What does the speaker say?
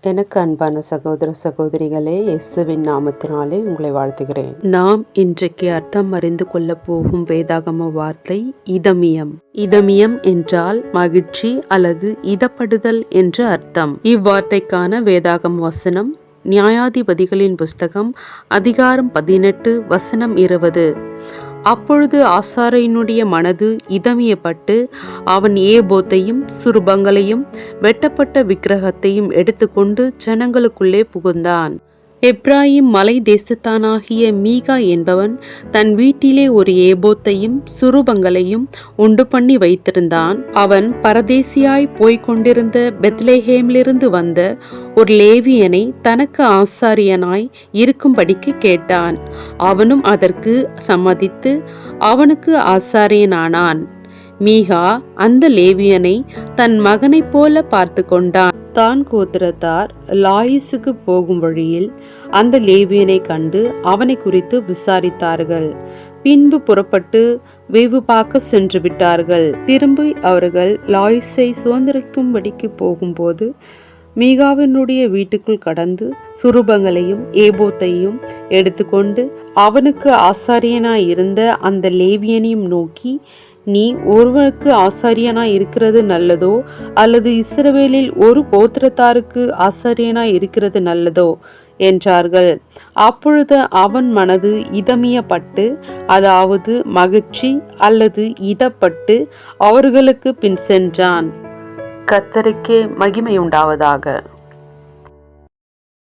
எனக்கு அன்பான சகோதர சகோதரிகளே, இயேசுவின் நாமத்தினாலே உங்களை வாழ்த்துகிறேன். நாம் இன்றைக்கு அர்த்தம் அறிந்து கொள்ள போகும் வேதாகம வார்த்தை இதமியம். இதமியம் என்றால் மகிழ்ச்சி அல்லது இதப்படுதல் என்று அர்த்தம். இவ்வார்த்தைக்கான வேதாகம வசனம் நியாயாதிபதிகளின் புஸ்தகம் அதிகாரம் 18 வசனம் 20. அப்பொழுது ஆசாரியனுடைய மனது இதமியப்பட்டு அவன் ஏபோத்தையும் சுரூபங்களையும் வெட்டப்பட்ட விக்கிரகத்தையும் எடுத்துக்கொண்டு ஜனங்களுக்குள்ளே புகுந்தான். எப்ராயிம் மலை தேசத்தானாகிய மீகா என்பவன் தன் வீட்டிலே ஒரு ஏபோத்தையும் சுரூபங்களையும் உண்டு பண்ணி வைத்திருந்தான். அவன் பரதேசியாய் போய்கொண்டிருந்த பெத்லேஹேமிலிருந்து வந்த ஒரு லேவியனை தனக்கு ஆசாரியனாய் இருக்கும்படிக்கு கேட்டான். அவனும் அதற்கு சம்மதித்து அவனுக்கு ஆசாரியனானான். மீகா அந்த லேவியனை தன் மகனைப் போல பார்த்து கொண்டான். தான் கோத்திரத்தார் லாயிசுக்கு போகும் வழியில் அந்த லேவியனை கண்டு அவனை குறித்து விசாரித்தார்கள். பின்பு புறப்பட்டு வேவு பார்க்க சென்று விட்டார்கள். திரும்பி அவர்கள் லாயிசை சுதந்திரிக்கும்படிக்கு போகும்போது மீகாவினுடைய வீட்டுக்குள் கடந்து சுரூபங்களையும் ஏபோத்தையும் எடுத்துக்கொண்டு அவனுக்கு ஆசாரியனாய் இருந்த அந்த லேவியனையும் நோக்கி, நீ ஒருவனுக்கு ஆசாரியனாய் இருக்கிறது நல்லதோ அல்லது இஸ்ரவேலில் ஒரு கோத்திரத்தாருக்கு ஆசாரியனாய் இருக்கிறது நல்லதோ என்றார்கள். அப்பொழுது அவன் மனது இதமியப்பட்டு, அதாவது மகிழ்ச்சி அல்லது இதப்பட்டு அவர்களுக்கு பின் சென்றான். கர்த்தருக்கே மகிமை உண்டாவதாக.